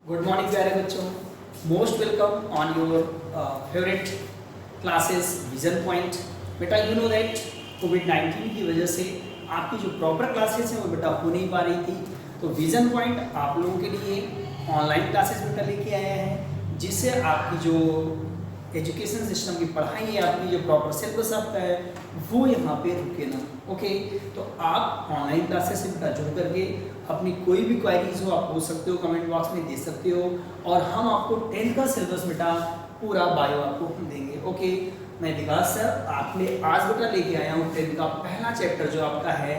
Good morning प्यारे बच्चों, most welcome on your favourite classes vision point. बेटा you know that कोविड-19 की वजह से आपकी जो प्रॉपर क्लासेस हैं वो बेटा हो नहीं पा रही थी, तो विजन पॉइंट आप लोगों के लिए ऑनलाइन क्लासेस बेटा लेके आया है, जिससे आपकी जो एजुकेशन सिस्टम की पढ़ाई है, आपकी जो प्रॉपर सिलेबस आपका है वो यहाँ पे रुके ना। ओके, तो आप ऑनलाइन क्लासेस से बेटा जुड़ करके अपनी कोई भी क्वेरीज हो आप पूछ सकते हो, कमेंट बॉक्स में दे सकते हो, और हम आपको 10th का सिलेबस बेटा पूरा बायो आपको देंगे। ओके, मैं विकास सर आपने आज बेटा लेके आया हूँ 10th का पहला चैप्टर जो आपका है,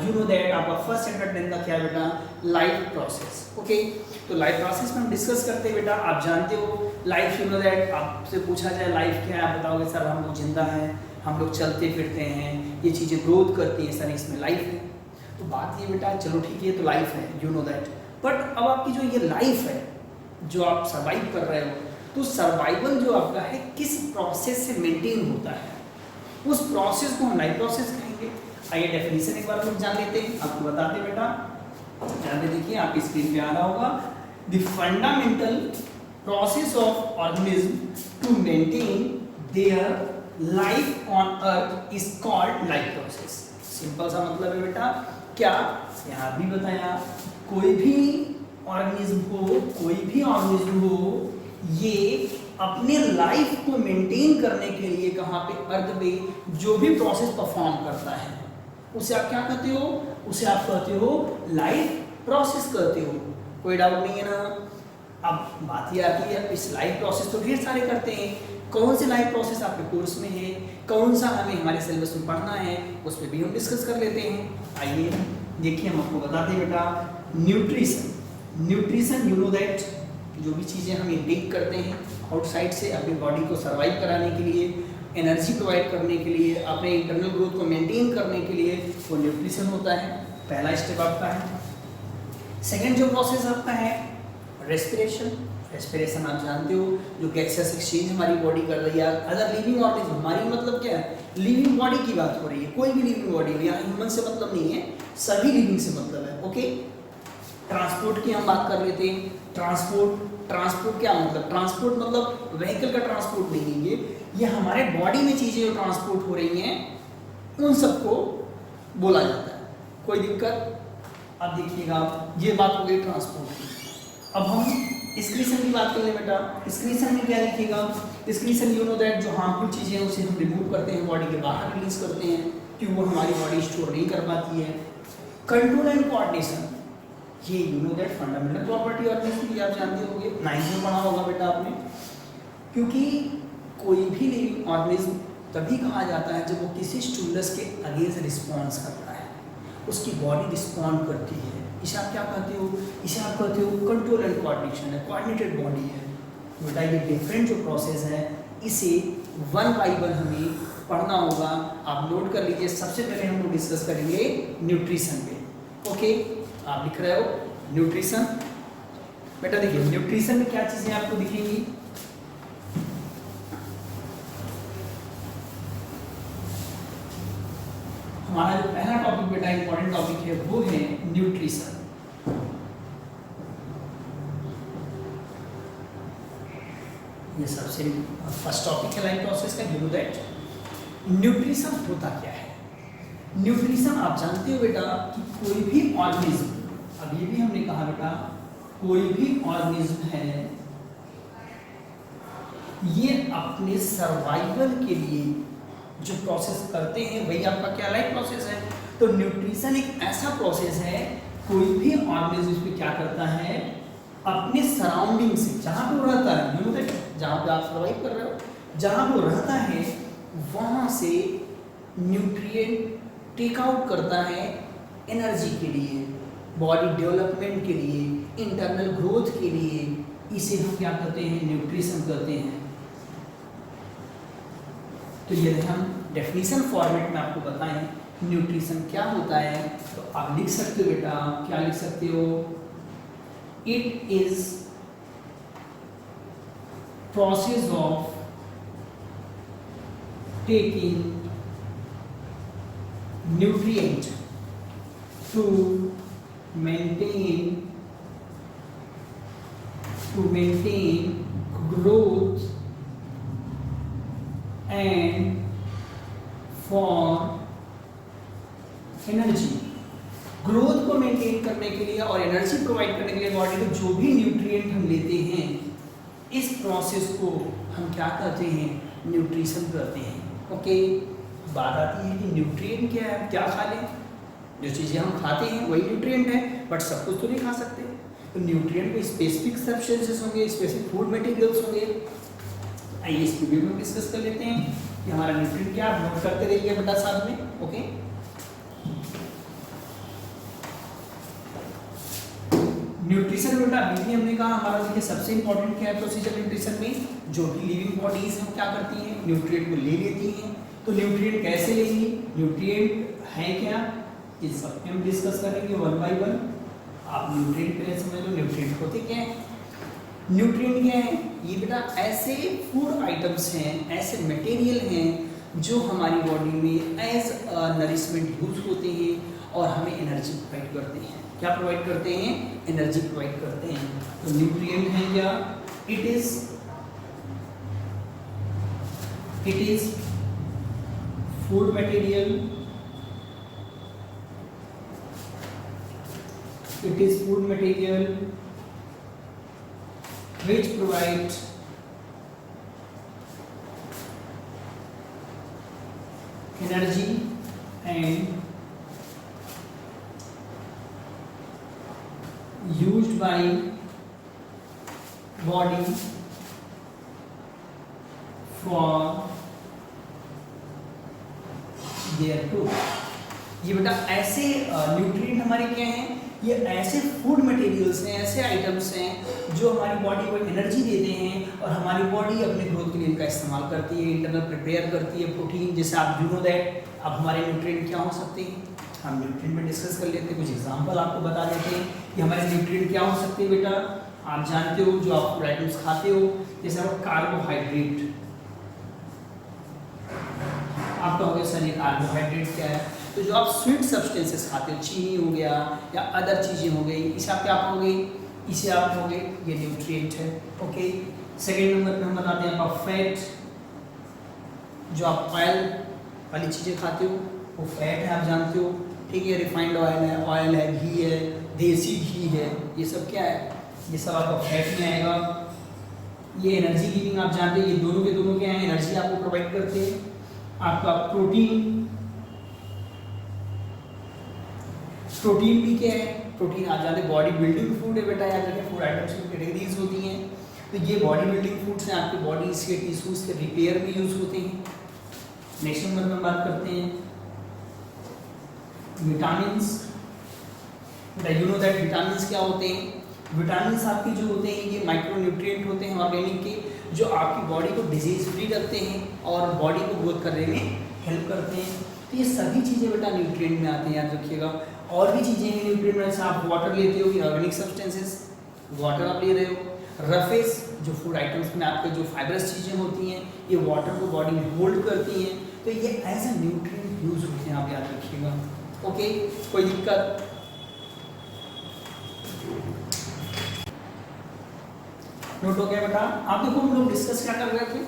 यू नो दैट आपका फर्स्ट चैप्टर 10th का क्या है बेटा, लाइफ प्रोसेस। ओके, तो लाइफ प्रोसेस में हम डिस्कस करते हैं बेटा, आप जानते हो लाइफ, यू नो दैट आपसे पूछा जाए लाइफ क्या है, आप बताओगे सर हम लोग जिंदा हैं, हम लोग चलते फिरते हैं, ये चीज़ें ग्रोथ करती हैं सर, इसमें लाइफ है। तो बात ये बेटा, चलो ठीक है तो लाइफ है, यू नो दैट, बट अब आपकी जो ये लाइफ है जो आप सर्वाइव कर रहे हो, तो सर्वाइवल जो आपका है किस प्रोसेस से मेंटेन होता है, उस प्रोसेस को हम लाइफ प्रोसेस कहेंगे। आइए डेफिनेशन एक बार हम जान लेते हैं, आपको बताते हैं बेटा, ध्यान से देखिए आपकी स्क्रीन पे आ रहा होगा। The fundamental process of organism to maintain their life on earth is called life process. Simple सा मतलब है बेटा, क्या यहाँ भी बताया, कोई भी ऑर्गेनिज्म हो, ये अपने लाइफ को मेंटेन करने के लिए कहाँ पे, अर्थ पे जो भी प्रोसेस परफॉर्म करता है उसे आप क्या कहते हो, उसे आप कहते हो लाइफ प्रोसेस कहते हो। कोई डाउट नहीं है ना। अब बात ये आती है, इस लाइफ प्रोसेस तो ढेर सारे करते हैं, कौन से लाइफ प्रोसेस आपके कोर्स में है, कौन सा हमें हमारे सिलेबस में पढ़ना है, उस पर भी हम डिस्कस कर लेते हैं। आइए देखिए, हम आपको बताते हैं बेटा, न्यूट्रिशन यू नो दैट, जो भी चीज़ें हम इंटेक करते हैं आउटसाइड से अपनी बॉडी को सर्वाइव कराने के लिए, एनर्जी प्रोवाइड करने के लिए, अपने इंटरनल ग्रोथ को मेंटेन करने के लिए, वो न्यूट्रिशन होता है, पहला स्टेप आपका है। सेकेंड जो प्रोसेस आपका है रेस्पिरेशन आप जानते हो, जो गैसेस एक्सचेंज हमारी बॉडी कर रही है, अदर लिविंग ऑर्गेनिज्म, हमारी मतलब क्या है, लिविंग बॉडी की बात हो रही है, कोई भी लिविंग बॉडी, यहाँ ह्यूमन से मतलब नहीं है, सभी लिविंग से मतलब है। ओके, ट्रांसपोर्ट की हम बात कर लेते हैं। ट्रांसपोर्ट क्या मतलब, ट्रांसपोर्ट मतलब व्हीकल का ट्रांसपोर्ट नहीं है, ये हमारे बॉडी में चीज़ें जो ट्रांसपोर्ट हो रही हैं उन सबको बोला जाता है। कोई दिक्कत? अब देखिएगा, ये बात हो गई ट्रांसपोर्ट की। अब हम एक्सक्रीशन की बात कर लें बेटा, एक्सक्रीशन में क्या लिखिएगा, एक्सक्रीशन यू नो दैट, जो हार्मफुल चीज़ें हैं उसे हम रिमूव करते हैं, बॉडी के बाहर रिलीज करते हैं, क्योंकि वो हमारी बॉडी स्टोर नहीं कर पाती है। कंट्रोल एंड कोऑर्डिनेशन, ये you know that fundamental property organism की आप जानते होंगे, 9th में पढ़ा होगा बेटा आपने, क्योंकि कोई भी लिविंग ऑर्गेनिज्म तभी कहा जाता है जब वो किसी स्टिमुलस के अगेंस्ट रिस्पॉन्स करता है, उसकी बॉडी रिस्पॉन्ड करती है, इसे आप क्या कहते हो, इसे आप कहते हो कंट्रोल एंड कोऑर्डिनेशन है, कोऑर्डिनेटेड बॉडी है। बेटा ये डिफरेंट जो प्रोसेस है, इसे 1 by 1 हमें पढ़ना होगा, आप नोट कर लीजिए। सबसे पहले हम लोग डिस्कस करेंगे न्यूट्रिशन पे। ओके, आप लिख रहे हो न्यूट्रिशन। बेटा देखिए, न्यूट्रिशन में क्या चीजें आपको दिखेंगी, हमारा जो पहला टॉपिक बेटा इंपॉर्टेंट टॉपिक है वो है न्यूट्रिशन। ये सबसे फर्स्ट टॉपिक है लाइफ प्रोसेस का, यू नो दैट। न्यूट्रिशन होता क्या है? न्यूट्रिशन आप जानते हो बेटा कि कोई भी ऑर्गेनिज्म, अब ये भी हमने कहा बेटा, कोई भी ऑर्गेनिज्म है, ये अपने सर्वाइवल के लिए जो प्रोसेस करते हैं वही आपका क्या लाइफ प्रोसेस है। तो न्यूट्रिशन एक ऐसा प्रोसेस है, कोई भी ऑर्गेनिज्म इस पे क्या करता है, अपने सराउंडिंग से, जहाँ पे वो रहता है, यू नो दैट, जहाँ पे आप सर्वाइव कर रहे हो, जहाँ वो रहता है वहाँ से न्यूट्रिएंट टेक आउट करता है एनर्जी के लिए, बॉडी डेवलपमेंट के लिए, इंटरनल ग्रोथ के लिए, इसे हम क्या कहते हैं, न्यूट्रिशन कहते हैं। तो ये हम डेफिनेशन फॉर्मेट में आपको बताएं न्यूट्रिशन क्या होता है, तो आप लिख सकते हो बेटा, क्या लिख सकते हो, it is process of taking nutrient to maintain to maintain growth and for energy. Growth को मेंटेन करने के लिए और एनर्जी प्रोवाइड करने के लिए बॉडी को जो भी न्यूट्रिएंट हम लेते हैं, इस प्रोसेस को हम क्या कहते हैं, न्यूट्रिशन कहते हैं। ओके, बात आती है कि न्यूट्रिएंट क्या है, क्या खा लें। जो चीज़ें हम खाते हैं वही न्यूट्रिएंट है, बट सब कुछ तो नहीं खा सकते। तो न्यूट्रिएंट को स्पेसिफिक सब्सटेंसेस होंगे, स्पेसिफिक फूड मटेरियल्स होंगे। आइए इस वीडियो में डिस्कस कर लेते हैं कि हमारा न्यूट्रिएंट क्या, आप नोट करते रहिए बेटा साथ में। ओके, न्यूट्रिशन बेटा अभी हमने कहा हमारा देखिए सबसे इंपॉर्टेंट क्या है प्रोसीजर न्यूट्रिशन में, जो भी लिविंग बॉडीज हैं वो क्या करती हैं, न्यूट्रिएंट को ले लेती हैं। तो न्यूट्रिएंट कैसे लेंगी, न्यूट्रिएंट है क्या, इस सब हम डिस्कस करेंगे वन बाय वन। आप न्यूट्रिएंट पहले समझ लो, न्यूट्रिएंट होते क्या है। न्यूट्रिएंट क्या है, ये बेटा ऐसे फूड आइटम्स हैं, ऐसे मटेरियल हैं जो हमारी बॉडी में एज नरिशमेंट यूज होते हैं और हमें एनर्जी प्रोवाइड करते हैं। क्या प्रोवाइड करते हैं, एनर्जी प्रोवाइड करते हैं। तो न्यूट्रिएंट है क्या, it is food material, it is food material which provide energy and used by body for their food। ये बेटा ऐसे न्यूट्रिएंट हमारे क्या हैं, ये ऐसे फूड मटेरियल्स हैं, ऐसे आइटम्स हैं जो हमारी बॉडी को एनर्जी देते हैं और हमारी बॉडी अपने ग्रोथ के लिए इनका इस्तेमाल करती है, इंटरनल प्रिपेयर करती है। प्रोटीन जैसे आप यू नो दैट, अब हमारे न्यूट्रिएंट क्या हो सकते हैं, हम न्यूट्रिएंट में डिस्कस कर लेते हैं। कुछ एग्जांपल आपको बता देते हैं कि हमारे न्यूट्रिएंट क्या हो सकते हैं। बेटा आप जानते हो जो आप फूड आइटम्स खाते हो, जैसे आप कार्बोहाइड्रेट, आप कहोगे सर ये कार्बोहाइड्रेट क्या है, तो जो आप स्वीट सब्सटेंसेस खाते हो, चीनी हो गया या अदर चीज़ें हो गई, इसे आप क्या कहोगे, इसे आप कहोगे ये न्यूट्रिएंट है। ओके, सेकेंड नंबर पे हम बताते हैं आपका फैट, जो आप ऑयल वाली चीज़ें खाते हो वो फैट है, आप जानते हो। ठीक है, रिफाइंड ऑयल है, घी है, देसी घी है, ये सब क्या है, ये सब आपका फैट में आएगा। ये एनर्जी गिविंग आप जानते हैं, ये दोनों के दोनों क्या है, एनर्जी आपको प्रोवाइड करते हैं। आपका प्रोटीन भी क्या है, प्रोटीन आप जानते हैं बॉडी बिल्डिंग फूड है बेटा, याद रखें फूड आइटम्स की कैटेगरीज होती हैं। तो ये बॉडी बिल्डिंग फूड्स हैं, आपके बॉडीज के टिश्यूज के रिपेयर में यूज होते हैं। नेक्स्ट नंबर में बात करते हैं विटामिन्स। बेटा यू नो दैट विटामिन्स क्या होते हैं, विटामिन्स आपके जो होते हैं ये माइक्रो न्यूट्रिएंट होते हैं ऑर्गेनिक के, जो आपकी बॉडी को डिजीज फ्री रखते हैं और बॉडी को ग्रोथ करने में हेल्प करते हैं। तो ये सभी चीज़ें बेटा न्यूट्रिएंट में आते हैं, याद रखिएगा। और भी चीज़ें हैं न्यूट्रिएंट में, जैसे आप वाटर लेते हो, ये ऑर्गेनिक सब्सटेंसेस, वाटर आप ले रहे हो। रफेज जो फूड आइटम्स में आपके जो फाइबरस चीज़ें होती हैं, ये वाटर को बॉडी में होल्ड करती हैं, तो ये एज ए न्यूट्रिएंट यूज होते हैं, आप याद रखिएगा। ओके, कोई दिक्कत, नोट हो गया बेटा। आप देखो हम लोग डिस्कस क्या कर रहे थे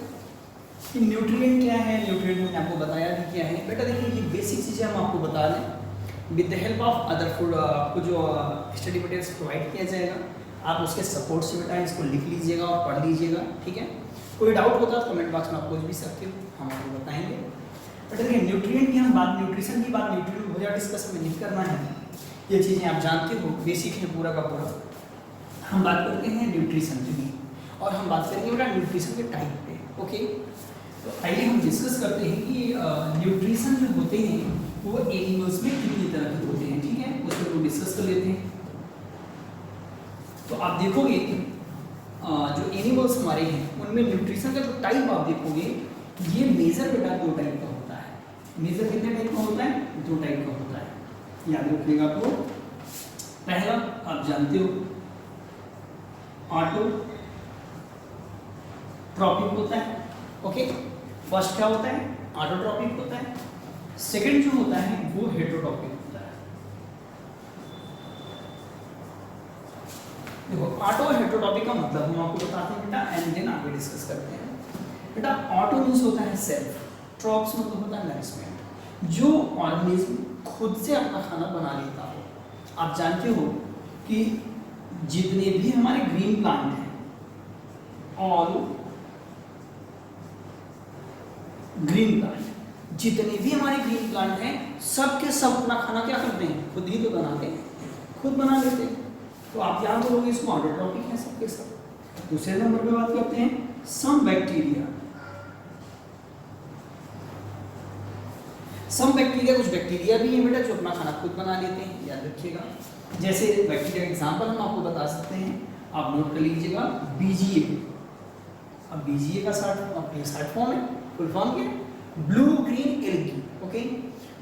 कि न्यूट्रिएंट क्या है, न्यूट्रिएंट मैंने आपको बताया भी क्या है। बेटा देखिए ये बेसिक चीज़ें हम आपको बता दें, with the help of other food आपको जो स्टडी मटेरियल्स प्रोवाइड किया जाएगा, आप उसके सपोर्ट से बेटा इसको लिख लीजिएगा और पढ़ लीजिएगा। ठीक है, कोई डाउट होता तो कमेंट बॉक्स में आप पूछ भी सकते हो, हम आपको बताएंगे। बेटा देखिए न्यूट्रिएंट की हम बात, न्यूट्रिशन की बात न्यूट्रिएंट हो जाए डिस्कस में नहीं करना है, ये चीज़ें आप जानते हो, बेसिक है पूरा का पूरा। हम बात करते हैं न्यूट्रिशन की और हम बात करेंगे बेटा न्यूट्रिशन के टाइप पे। ओके, तो आइए हम डिस्कस करते हैं कि न्यूट्रिशन जो होते हैं वो एनिमल्स में कितनी तरह के होते हैं। ठीक है, उसको हम डिस्कस कर लेते हैं। तो आप देखोगे जो एनिमल्स हमारे हैं उनमें न्यूट्रिशन का जो टाइप आप देखोगे, ये मेजर बेटा 2 टाइप का होता है। मेजर कितने टाइप का होता है, 2 टाइप का होता है, याद रखिएगा आपको। पहला आप जानते हो ऑटो ट्रॉपिक होता है। ओके, फर्स्ट क्या होता है, ऑटोट्रॉपिक होता है। सेकंड जो होता है वो हेटेरोट्रॉपिक होता है। देखो ऑटो हेटेरोटॉपिक का मतलब हम आपको बताते हैं बेटा, एंड देन आगे डिस्कस करते हैं। बेटा ऑटो मींस होता है सेल्फ, ट्रॉप्स मतलब होता है नरिशमेंट, जो ऑर्गेनिज्म खुद से अपना खाना बना लेता हो। आप जानते हो कि जितने भी हमारे ग्रीन प्लांट हैं, ऑल ग्रीन प्लांट, जितने भी हमारे ग्रीन प्लांट हैं, सब के सब अपना खाना क्या करते हैं, खुद ही तो बनाते हैं, खुद बना लेते हैं। तो आप याद करोगे इसको ऑटोट्रॉपिक है सबके सब। दूसरे नंबर पे बात करते हैं सम बैक्टीरिया। सम बैक्टीरिया, कुछ बैक्टीरिया भी हैं बेटा जो अपना खाना खुद बना लेते हैं, याद रखिएगा। जैसे बैक्टीरिया का एग्जांपल हम आपको बता सकते हैं, आप नोट कर लीजिएगा बीजीए। अब बीजीए का शॉर्ट फॉर्म है, फुल फॉर्म क्या है, ब्लू ग्रीन एल्गी। ओके,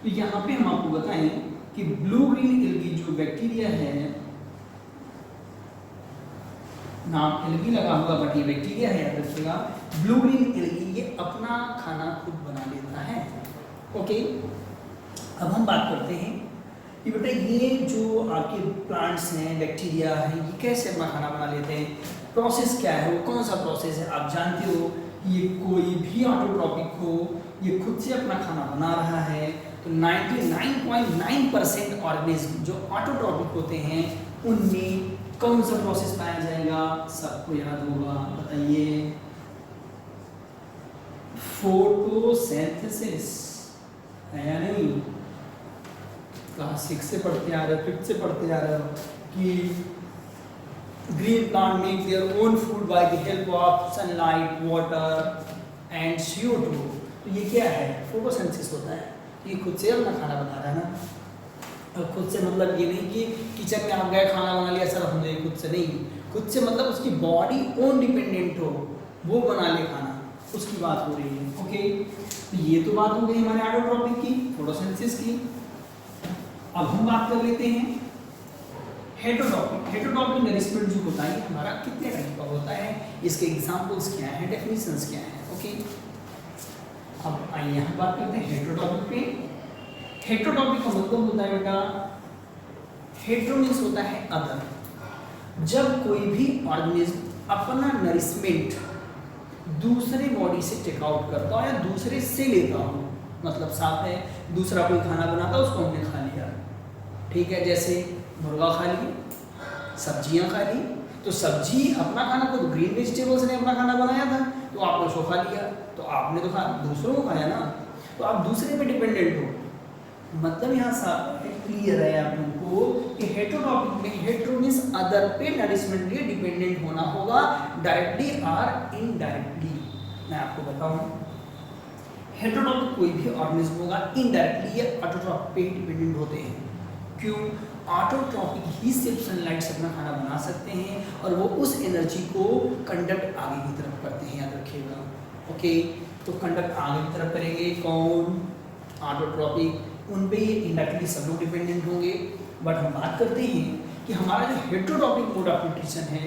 तो यहाँ पे हम आपको बताएं कि ब्लू ग्रीन एल्गी जो बैक्टीरिया है, नाम एल्गी लगा हुआ बट ये बैक्टीरिया है, याद रखिएगा। ब्लू ग्रीन एल्गी ये अपना खाना खुद बना लेता है। ओके, अब हम बात करते हैं कि बेटा ये जो आपके प्लांट्स हैं, बैक्टीरिया है, ये कैसे अपना खाना बना लेते हैं, प्रोसेस क्या है, वो कौन सा प्रोसेस है। आप जानते हो कि ये कोई भी ऑटोट्रॉपिक हो, ये खुद से अपना खाना बना रहा है। तो 99.9% ऑर्गेनिज्म जो ऑटोट्रॉपिक होते हैं उनमें कौन सा प्रोसेस पाया जाएगा, सबको याद होगा, बताइए, फोटोसिंथेसिस है या नहीं। क्लास 6 से पढ़ते आ रहे हो, 5th से पढ़ते आ रहे हो कि green plant make their own food by the help of sunlight, water and CO2। तो ये क्या है, फोटोसिंथेसिस होता है। ये खुद से अपना खाना बना रहा है ना। और खुद से मतलब ये नहीं कि किचन में आप गए खाना बना लिया सर हमने, खुद से नहीं। खुद से मतलब उसकी बॉडी ओन डिपेंडेंट हो, वो बना ले खाना, उसकी बात हो रही है। ओके, तो ये तो बात हो गई हमारे ऑटोट्रॉपिक की, फोटोसिंथेसिस की। अब हम बात कर लेते हैं हेटेरोटॉपिक। हेटेरोटॉपिक नरिशमेंट जो होता है हमारा कितने टाइप का होता है, इसके एग्जांपल्स क्या हैं, डेफिनेशंस क्या हैं। ओके, अब आइए हम बात करते हैं हेटेरोटॉपिक पे। हेटेरोटॉपिक का मतलब होता है बेटा, हेटेरो मींस होता है अदर। जब कोई भी ऑर्गेनिज्म अपना नरिशमेंट दूसरे बॉडी से टेक आउट करता हो या दूसरे से लेता हो, मतलब साफ है दूसरा कोई खाना बनाता उसको हमने खा लिया, ठीक है। जैसे मुर्गा खा लिया, सब्जियां खा ली, तो सब्जी अपना खाना खुद, ग्रीन वेजिटेबल्स ने अपना खाना बनाया था तो आपने उसको खा लिया, तो आपने तो खा दूसरों को खाया ना, तो आप दूसरे पे डिपेंडेंट हो। मतलब यहाँ साफ है, क्लियर है आप लोगों को कि हेटेरोटॉपिक में हेटेरो मींस अदर पे नरिशमेंट लिए डिपेंडेंट होना होगा, डायरेक्टली और इनडायरेक्टली। मैं आपको बताऊं, हेटेरोटॉपिक कोई भी ऑर्गेनिज्म होगा इनडायरेक्टली ये ऑटोट्रॉपिक पे डिपेंडेंट होते हैं। क्यों, ऑटोट्रॉपिक ही सिर्फ सनलाइट से अपना खाना बना सकते हैं और वो उस एनर्जी को कंडक्ट आगे की तरफ करते हैं, याद रखिएगा। ओके, तो कंडक्ट आगे की तरफ करेंगे कौन, ऑटोट्रॉपिक, उन पे ये इनडायरेक्टली सब लोग डिपेंडेंट होंगे। बट हम बात करते हैं कि हमारा जो हेटेरोटॉपिक मोड ऑफ न्यूट्रिशन है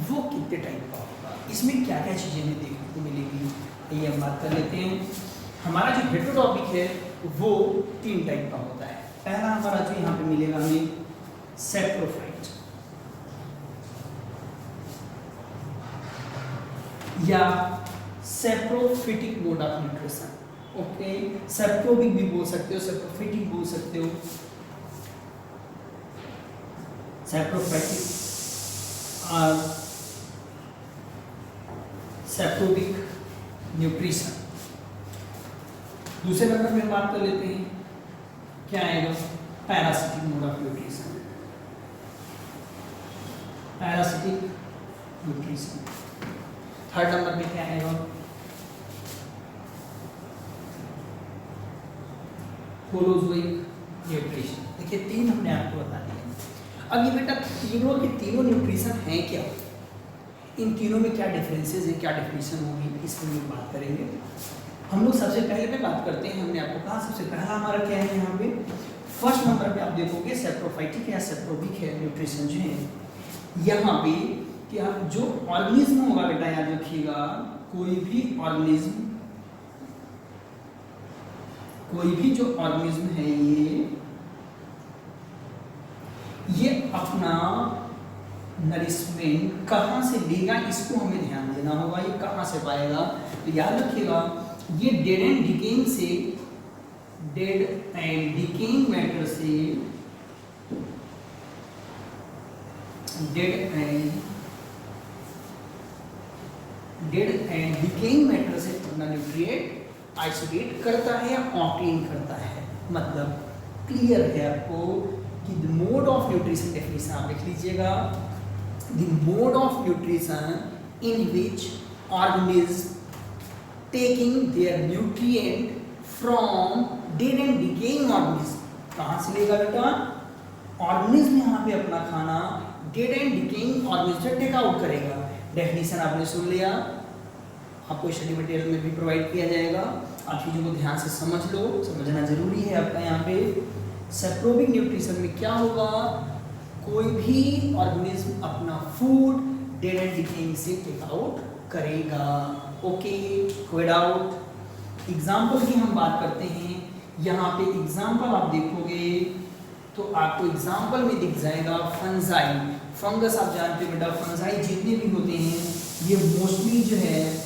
वो कितने टाइप का होगा, इसमें क्या क्या चीज़ें हमें देखने को मिलेगी, ये हम बात कर लेते हैं। हमारा जो हेटेरोटॉपिक है वो 3 टाइप का होता है। पहला हमारा जो यहाँ पे मिलेगा हमें सैप्रोफाइट या saprophytic mode of nutrition. Okay, saprobic भी बोल सकते हो, सैप्रोफिटिक बोल सकते हो। सैप्रोफाइटिक और सैप्रोबिक न्यूट्रिशन। दूसरे नंबर में बात कर लेते हैं, क्या आएगा, parasitic mode of nutrition. Parasitic nutrition. Third number में क्या आएगा, होलोजोइक न्यूट्रिशन। देखिए 3 हमने आपको बता दिए। अब ये बेटा तीनों के तीनों न्यूट्रिशन हैं क्या, इन तीनों में क्या डिफरेंसेस है, क्या डेफिनेशन होगी, इस पर हम बात करेंगे। हम लोग सबसे पहले पे बात करते हैं, हमने आपको कहा सबसे पहला हमारा क्या है, यहाँ पे फर्स्ट नंबर पे आप देखोगे सैप्रोफाइटिक या सैप्रोबिक है न्यूट्रिशन जो है। यहाँ पे क्या जो ऑर्गेनिज्म होगा बेटा, याद रखिएगा, कोई भी ऑर्गेनिज्म, कोई भी जो ऑर्गेनिज्म है ये अपना नरिशमेंट कहाँ से लेगा, इसको हमें ध्यान देना होगा। ये कहाँ से पाएगा, तो याद रखिएगा ये डेड एंड डिकेइंग से, डेड एंड डिकेइंग मैटर से, डेड एंड डिकेइंग मैटर से अपना न्यूट्रिएंट आइसोलेट करता है या ऑब्टेन करता है। मतलब क्लियर है आपको कि the mode of nutrition definition आप लिख लीजिएगा, the mode of nutrition in which organism taking their nutrient from dead and decaying organism. कहाँ से लेगा बेटा, ऑर्गेनिज्म यहाँ पे अपना खाना डेड एंड डिकेइंग ऑर्गेनिज्म से टेक आउट करेगा। डेफिनेशन आपने सुन लिया, आपको स्टडी मटेरियल में भी प्रोवाइड किया जाएगा। आप चीज़ों को ध्यान से समझ लो, समझना जरूरी है आपका। यहाँ पे सेप्रोबिक न्यूट्रिशन में क्या होगा, कोई भी ऑर्गेनिज्म अपना फूड डेड एंड डिकेइंग से टेक आउट करेगा। ओके, कोई डाउट। एग्जाम्पल की हम बात करते हैं। यहाँ पे एग्जाम्पल आप देखोगे तो आपको एग्जाम्पल में दिख जाएगा फंजाई। फंगस आप जानते हो बेटा, फंजाई जितने भी होते हैं ये मोस्टली जो है,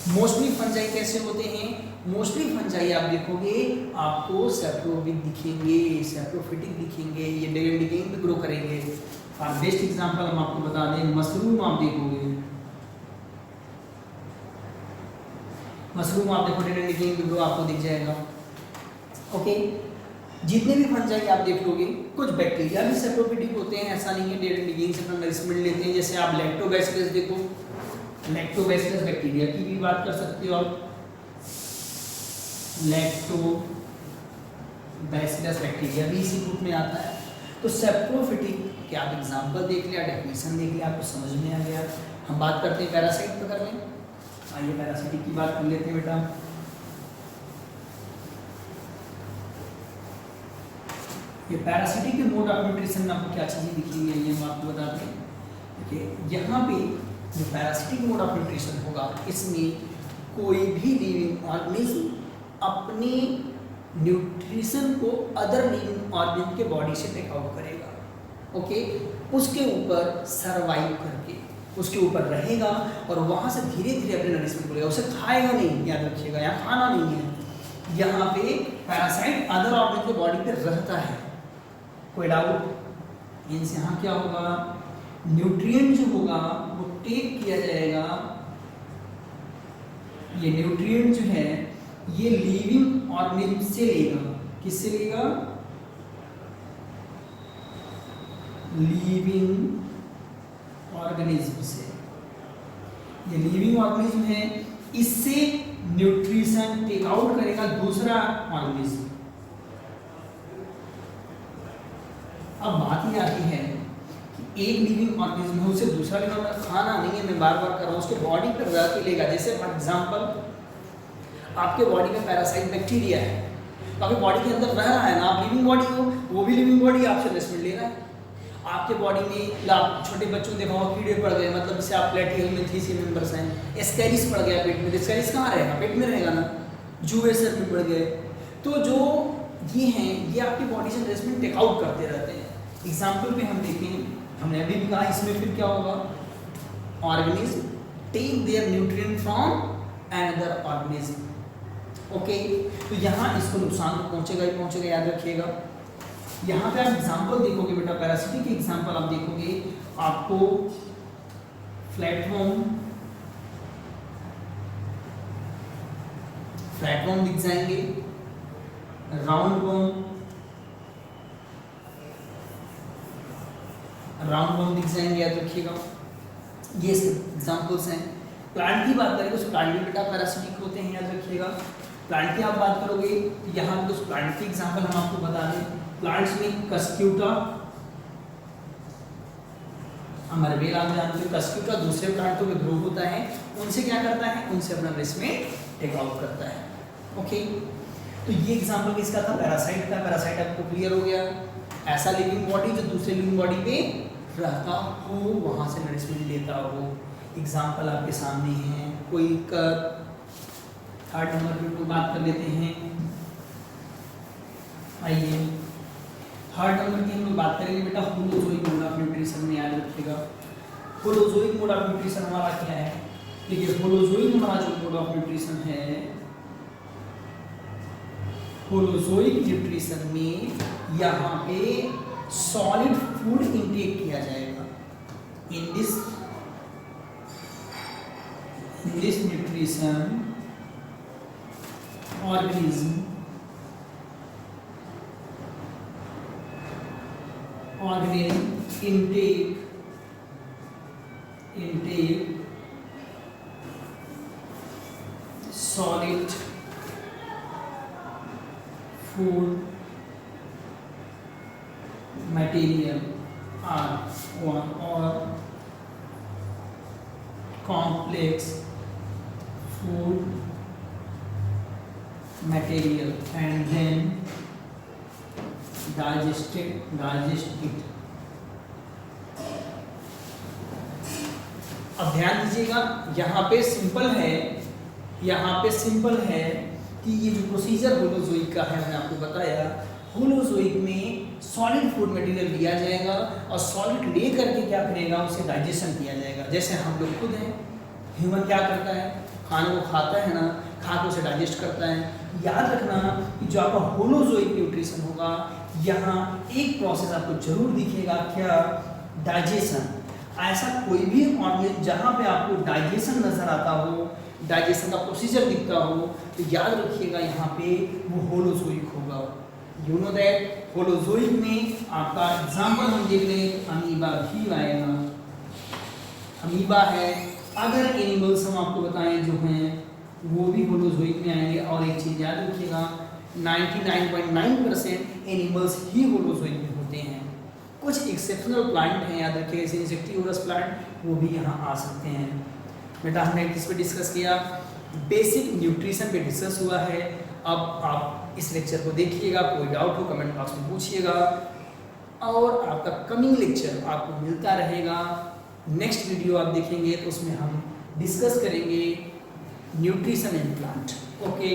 मोस्टली फंजाई कैसे होते हैं, मोस्टली फंजाई आप देखोगे आपको सेप्रोबिक दिखेंगे, सेप्रोफिटिक दिखेंगे, ये डेड एंड डिकेइंग में ग्रो करेंगे। और बेस्ट एग्जांपल हम आपको बता दें, मशरूम आप देखोगे, मशरूम आप देखो डेड एंड डिकेइंग में ग्रो आपको दिख जाएगा। ओके, जितने भी फंजाई आप देख लोगे, कुछ बैक्टीरिया भी सेप्रोफिटिक होते हैं, ऐसा नहीं है डेड एंड डिकेइंग से अपना नरिशमेंट लेते हैं। जैसे आप लैक्टोबैसिलस देखो, लैक्टोबैसिलस बैक्टीरिया की भी बात कर सकते हो आप, लैक्टोबैसिलस बैक्टीरिया भी इसी ग्रुप में आता है। तो सेप्रोफिटिक के आप एग्जांपल देख लिया, डेफिनेशन देख लिया, आपको समझ में आ गया। हम बात करते हैं पैरासाइट पर, कर लें। आइए पैरासाइटिक की बात कर लेते हैं बेटा। ये पैरासिटिक के मोड ऑफ न्यूट्रिशन में आपको क्या चीज़ें दिखेंगी, ये हम आपको बताते हैं। देखिए यहाँ पे जो पैरासिटिक मोड ऑफ न्यूट्रिशन होगा, इसमें कोई भी लिविंग ऑर्गेनिज्म अपने न्यूट्रिशन को अदर लिविंग ऑर्गेनिज्म के बॉडी से टेक आउट करेगा। ओके, उसके ऊपर सरवाइव करके उसके ऊपर रहेगा और वहाँ से धीरे धीरे अपने नरिशमेंट को लेगा, उसे खाएगा नहीं, याद रखिएगा, यहाँ खाना नहीं है। यहाँ पे पैरासाइट अदर ऑर्गेनिज्म के बॉडी पे रहता है। कोई डाउट? इनसे यहाँ क्या होगा, न्यूट्रिएंट जो होगा वो टेक किया जाएगा। ये न्यूट्रिएंट जो है ये लिविंग ऑर्गेनिज्म से लेगा। किससे लेगा? लिविंग ऑर्गेनिज्म से। ये लिविंग ऑर्गेनिज्म है, इससे न्यूट्रिशन टेक आउट करेगा दूसरा ऑर्गेनिज्म। अब बात ये आती है कि एक लिविंग ऑर्गेनिज्म है, उसे दूसरा लिविंग ऑर्गेनिज्म खाना नहीं है, मैं बार बार कर रहा हूँ, उसके बॉडी पर रह के लेगा। जैसे फॉर एग्जांपल आपके बॉडी में पैरासाइट बैक्टीरिया है, तो आपके बॉडी के अंदर रह रहा है ना, आप लिविंग बॉडी हो, वो भी लिविंग बॉडी आपसे नरिशमेंट ले रहा है। आपके बॉडी में आप छोटे बच्चों को देखा होगा कीड़े पड़ गए, मतलब जैसे आप प्लेटिहेलमिन्थेसी मेंबर्स हैं, एस्कैरिस पड़ गया पेट में, एस्कैरिस कहाँ रहेगा? पेट में रहेगा ना। जुए सर में पड़ गए, तो जो ये हैं ये आपकी बॉडी से नरिशमेंट टेक आउट करते रहते हैं। एग्जाम्पल पे हम देखें, हमने अभी भी कहा, इसमें फिर क्या होगा, organism take their nutrient from another organism. Okay, तो यहाँ इसको नुकसान तो पहुँचेगा ही पहुँचेगा, याद रखिएगा। यहाँ पे आप एग्जाम्पल देखोगे बेटा, पैरासिटिक के एग्जाम्पल आप देखोगे, आपको फ्लैटवर्म दिख जाएंगे, राउंड वर्म दिख जाएंगे, याद रखिएगा। ये एग्जाम्पल्स हैं। प्लांट की बात करें तो प्लांट भी बेटा पैरासिटिक होते हैं, याद रखिएगा। प्लांट की आप बात करोगे तो यहाँ पे उस प्लांट के एग्जाम्पल हम आपको बता दें। प्लांट्स में कस्क्यूटा, अमरबेल आप जानते हो, कस्क्यूटा दूसरे प्लांटों में ग्रो होता है, उनसे क्या करता है, उनसे अपना नरिशमेंट टेक आउट करता है। ओके, तो ये एग्जाम्पल किसका था? पैरासाइट का। पैरासाइट आपको क्लियर हो गया, ऐसा लिविंग बॉडी जो दूसरे लिविंग बॉडी पे रहता हो, वहाँ से नरिशमेंट लेता हो। एग्जाम्पल आपके सामने हैं। कोई थर्ड नंबर पे बात कर लेते हैं। आइए, थर्ड नंबर की हम लोग बात करेंगे बेटा होलोजोइक मोड ऑफ न्यूट्रिशन में, याद रखिएगा। होलोजोइक मोड ऑफ न्यूट्रिशन हमारा क्या है? देखिए होलोजोइक हमारा जो मोड ऑफ न्यूट्रिशन है, होलोजोइक न्यूट्रिशन में यहाँ पे सॉलिड फूड इंटेक किया जाएगा। In this nutrition organism intake solid food material or complex food material and then digest it। अब ध्यान दीजिएगा, यहाँ पे सिंपल है कि ये जो प्रोसीजर होलोजोइक का है, मैंने आपको बताया होलोजोइक में सॉलिड फूड मटेरियल लिया जाएगा और सॉलिड ले करके क्या करेगा, उसे डाइजेशन किया जाएगा। जैसे हम लोग खुद हैं, ह्यूमन क्या करता है, खाने को खाता है ना, खा के उसे डाइजेस्ट करता है। याद रखना कि जो आपका होलोजोइक न्यूट्रिशन होगा, यहाँ एक प्रोसेस आपको जरूर दिखेगा, क्या? डाइजेशन। ऐसा कोई भी ऑर्गेनिज्म जहाँ पे आपको डाइजेशन नजर आता हो, डाइजेशन का प्रोसीजर दिखता हो, तो याद रखिएगा यहाँ पे वो होलोजोइक होगा। यू नो दैट होलोजोइक में आपका एग्जाम्पल हम देख लें, अमीबा भी आएगा। अमीबा है, अगर एनिमल्स हम आपको बताएं जो हैं वो भी होलोजोइक में आएंगे। और एक चीज़ याद रखिएगा, 99.9% एनिमल्स ही होलोजोइक में होते हैं। कुछ एक्सेप्शनल प्लांट हैं, याद रखिएगा, जैसे इंसेक्टिवोरस प्लांट, वो भी यहाँ आ सकते हैं। बेटा हमने किस पे डिस्कस किया? बेसिक न्यूट्रिशन पे डिस्कस हुआ है। अब आप इस लेक्चर को देखिएगा, कोई डाउट हो कमेंट बॉक्स में पूछिएगा, और आपका कमिंग लेक्चर आपको मिलता रहेगा। नेक्स्ट वीडियो आप देखेंगे तो उसमें हम डिस्कस करेंगे न्यूट्रिशन इन प्लांट। ओके।